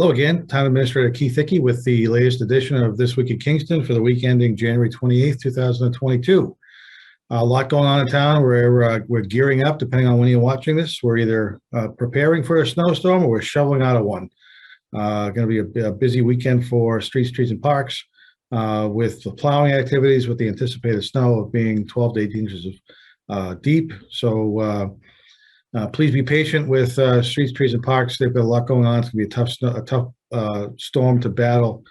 Hello again, Town Administrator Keith Hickey with the latest edition of This Week at Kingston for the week ending January 28th, 2022. A lot going on in town. We're gearing up, depending on when you're watching this. We're either preparing for a snowstorm or we're shoveling out of one. Going to be a busy weekend for streets, trees, and parks with the plowing activities, with the anticipated snow of being 12 to 18 inches of deep. So please be patient with streets, trees, and parks. They've got a lot going on. It's going to be a tough storm to battle.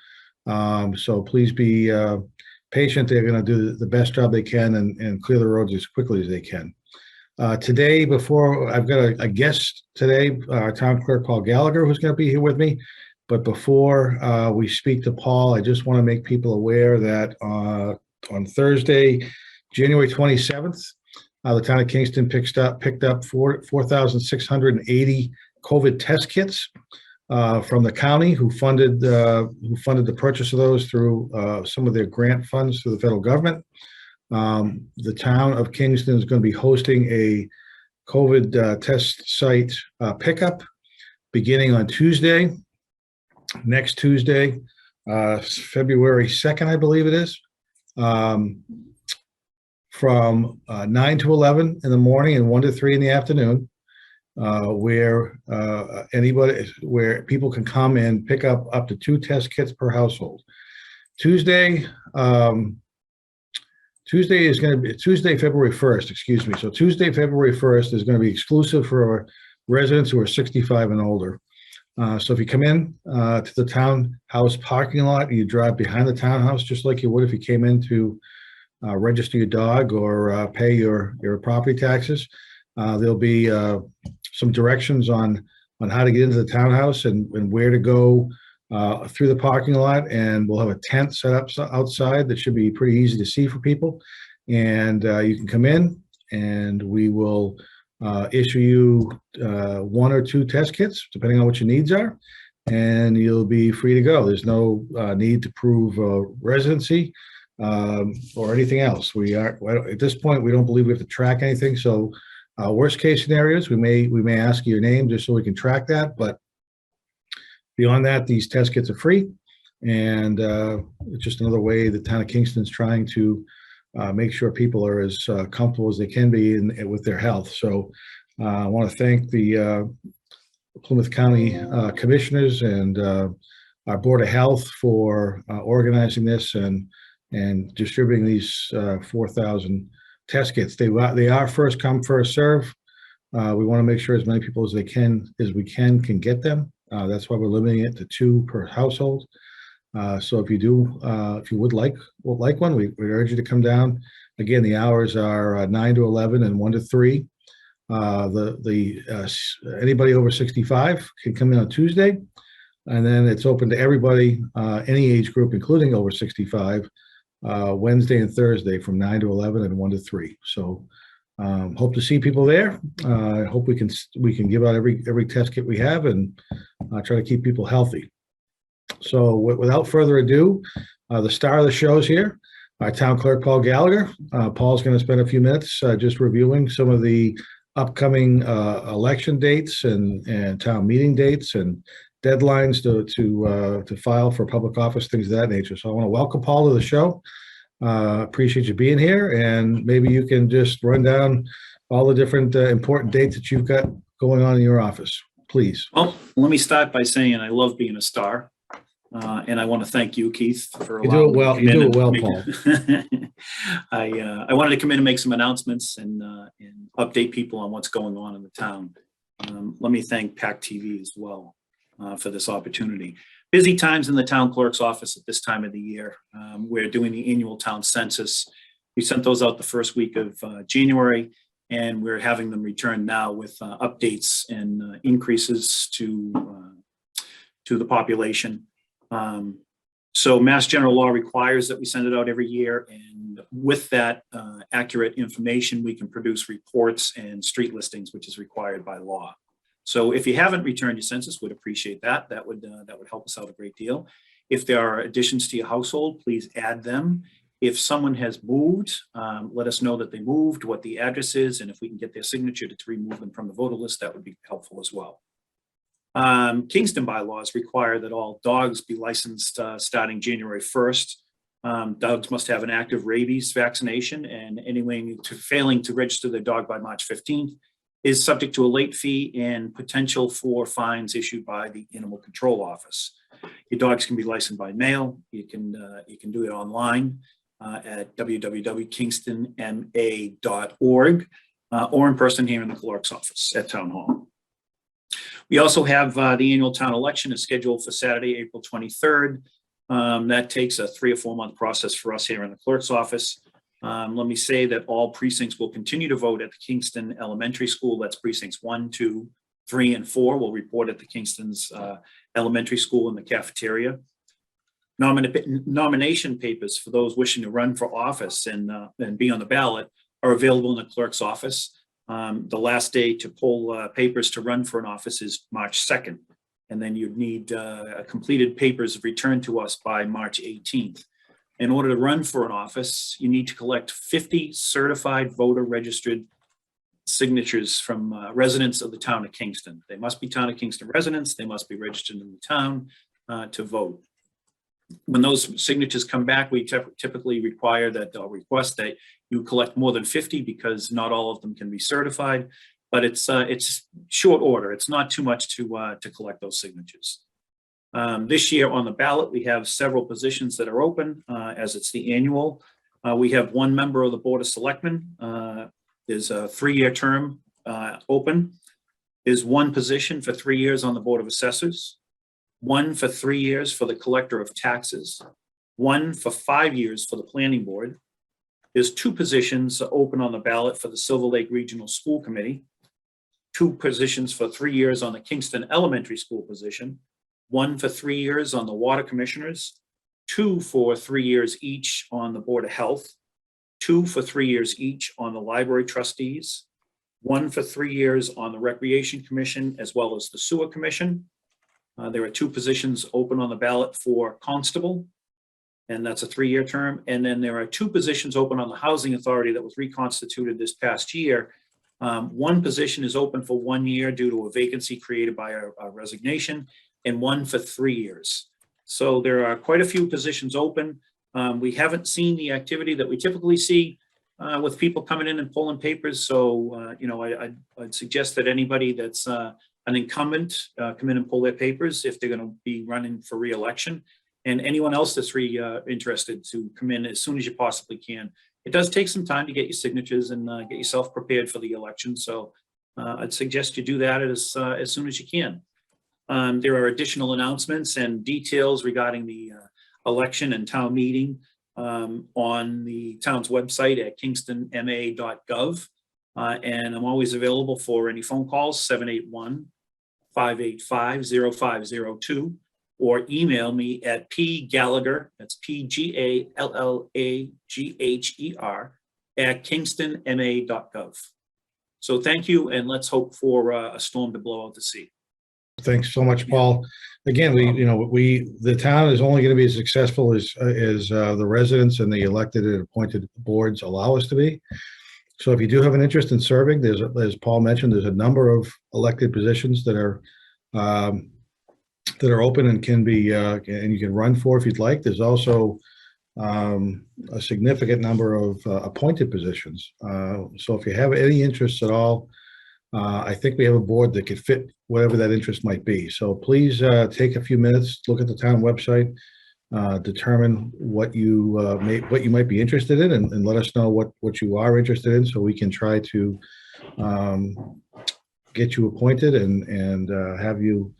So please be patient. They're going to do the best job they can and clear the roads as quickly as they can. Today, I've got a guest today, our town clerk, Paul Gallagher, who's going to be here with me. But before we speak to Paul, I just want to make people aware that on Thursday, January 27th, the town of Kingston picked up 4,680 COVID test kits from the county, who funded the purchase of those through some of their grant funds through the federal government. The town of Kingston is going to be hosting a COVID test site pickup beginning on Tuesday, next Tuesday, February 2nd, I believe it is. From 9 to 11 in the morning and 1 to 3 in the afternoon, where people can come and pick up to 2 test kits per household. Tuesday, February 1st, excuse me. So Tuesday, February 1st is going to be exclusive for residents who are 65 and older. So if you come in to the townhouse parking lot and you drive behind the townhouse, just like you would if you came in to register your dog or pay your property taxes, there'll be some directions on how to get into the townhouse and where to go through the parking lot. And we'll have a tent set up outside that should be pretty easy to see for people. And you can come in and we will issue you 1 or 2 test kits, depending on what your needs are, and you'll be free to go. There's no need to prove residency or anything else. At this point, we don't believe we have to track anything. So worst case scenarios, we may ask you your name just so we can track that. But beyond that, these test kits are free. And it's just another way the town of Kingston's trying to make sure people are as comfortable as they can be with their health. So I want to thank the Plymouth County commissioners and our Board of Health for organizing this and distributing these 4,000 test kits. They are first come, first serve. We want to make sure as many people as we can get them. That's why we're limiting it to 2 per household. So if you would like one, we urge you to come down. Again, the hours are 9 to 11 and 1 to 3. Anybody over 65 can come in on Tuesday, and then it's open to everybody, any age group, including over 65. Wednesday and Thursday from 9 to 11 and 1 to 3. So hope to see people there. I hope we can give out every test kit we have and try to keep people healthy. So without further ado, the star of the show is here, our town clerk, Paul Gallagher. Paul's going to spend a few minutes just reviewing some of the upcoming election dates and town meeting dates and deadlines to file for public office, things of that nature. So I want to welcome Paul to the show. Appreciate you being here, and maybe you can just run down all the different important dates that you've got going on in your office, please. Well, let me start by saying I love being a star, and I want to thank you, Keith, for allowing me to come in. You do it well, Paul. I wanted to come in and make some announcements and update people on what's going on in the town. Let me thank PAC TV as well for this opportunity. Busy times in the town clerk's office at this time of the year. We're doing the annual town census. We sent those out the first week of January, and we're having them returned now with updates and increases to the population. So Mass General Law requires that we send it out every year, and with that accurate information, we can produce reports and street listings, which is required by law. So if you haven't returned your census, would appreciate that. That would help us out a great deal. If there are additions to your household, please add them. If someone has moved, let us know that they moved, what the address is, and if we can get their signature to remove them from the voter list, that would be helpful as well. Kingston bylaws require that all dogs be licensed starting January 1st. Dogs must have an active rabies vaccination, and anyone failing to register their dog by March 15th is subject to a late fee and potential for fines issued by the Animal Control Office. Your dogs can be licensed by mail. You can do it online at www.kingstonma.org or in person here in the clerk's office at Town Hall. We also have the annual town election is scheduled for Saturday, April 23rd. That takes a 3 or 4 month process for us here in the clerk's office. Let me say that all precincts will continue to vote at the Kingston Elementary School. That's precincts 1, 2, 3, and 4 will report at the Kingston's elementary school in the cafeteria. Nomination papers for those wishing to run for office and be on the ballot are available in the clerk's office. The last day to pull papers to run for an office is March 2nd. And then you'd need completed papers returned to us by March 18th. In order to run for an office, you need to collect 50 certified voter registered signatures from residents of the town of Kingston. They must be town of Kingston residents. They must be registered in the town to vote. When those signatures come back, we typically require that they'll request that you collect more than 50 because not all of them can be certified, but it's short order. It's not too much to collect those signatures. This year on the ballot, we have several positions that are open as it's the annual. We have one member of the Board of Selectmen. There's a 3-year term open. There's one position for 3 years on the Board of Assessors, one for 3 years for the Collector of Taxes, one for 5 years for the Planning Board. There's 2 positions open on the ballot for the Silver Lake Regional School Committee, 2 positions for 3 years on the Kingston Elementary School position, one for 3 years on the Water Commissioners, 2 for 3 years each on the Board of Health, 2 for 3 years each on the Library Trustees, 1 for 3 years on the Recreation Commission, as well as the Sewer Commission. There are 2 positions open on the ballot for Constable, and that's a 3-year term. And then there are 2 positions open on the Housing Authority that was reconstituted this past year. One position is open for 1 year due to a vacancy created by a resignation, and one for 3 years. So there are quite a few positions open. We haven't seen the activity that we typically see with people coming in and pulling papers. So, I'd suggest that anybody that's an incumbent come in and pull their papers if they're going to be running for re-election, and anyone else that's interested to come in as soon as you possibly can. It does take some time to get your signatures and get yourself prepared for the election. So I'd suggest you do that as soon as you can. There are additional announcements and details regarding the election and town meeting on the town's website at kingstonma.gov. And I'm always available for any phone calls, 781-585-0502, or email me at pgallagher, that's PGALLAGHER, at kingstonma.gov. So thank you, and let's hope for a storm to blow out the sea. Thanks so much, Paul. Again, the town is only going to be as successful as the residents and the elected and appointed boards allow us to be. So if you do have an interest in serving, as Paul mentioned, there's a number of elected positions that are open and can be and you can run for if you'd like. There's also a significant number of appointed positions. So if you have any interests at all, I think we have a board that could fit whatever that interest might be. So please take a few minutes, look at the town website, determine what you might be interested in, and let us know what you are interested in, so we can try to get you appointed and have you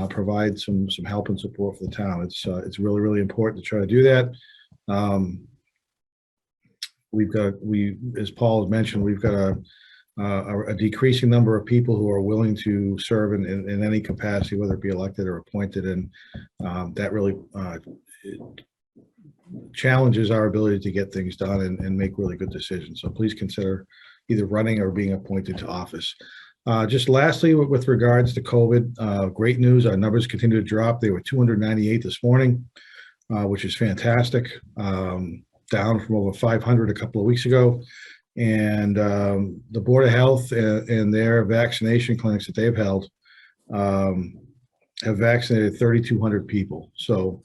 provide some help and support for the town. It's really, really important to try to do that. As Paul has mentioned, we've got a decreasing number of people who are willing to serve in any capacity, whether it be elected or appointed, and that really challenges our ability to get things done and make really good decisions. So please consider either running or being appointed to office. Just lastly, with regards to COVID, great news, our numbers continue to drop. They were 298 this morning, which is fantastic, down from over 500 a couple of weeks ago. And the Board of Health and their vaccination clinics that they've held have vaccinated 3,200 people. So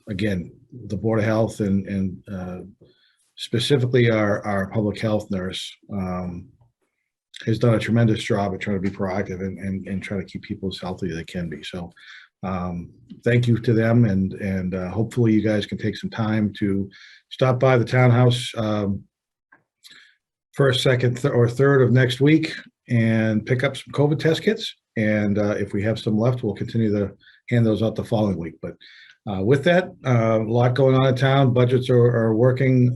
again, the Board of Health and specifically our public health nurse has done a tremendous job at trying to be proactive and try to keep people as healthy as they can be. So thank you to them, and hopefully you guys can take some time to stop by the townhouse first, second, or third of next week and pick up some COVID test kits. And if we have some left, we'll continue to hand those out the following week. But with that, a lot going on in town. Budgets are working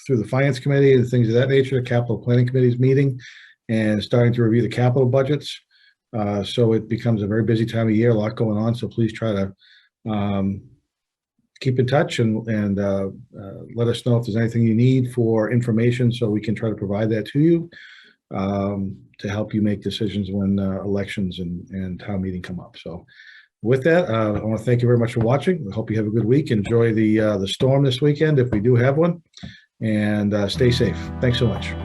through the Finance Committee and things of that nature. The Capital Planning Committee is meeting and starting to review the capital budgets. So it becomes a very busy time of year, a lot going on. So please try to keep in touch and let us know if there's anything you need for information so we can try to provide that to you to help you make decisions when elections and town meeting come up. So with that, I want to thank you very much for watching. I hope you have a good week. Enjoy the storm this weekend if we do have one, and stay safe. Thanks so much.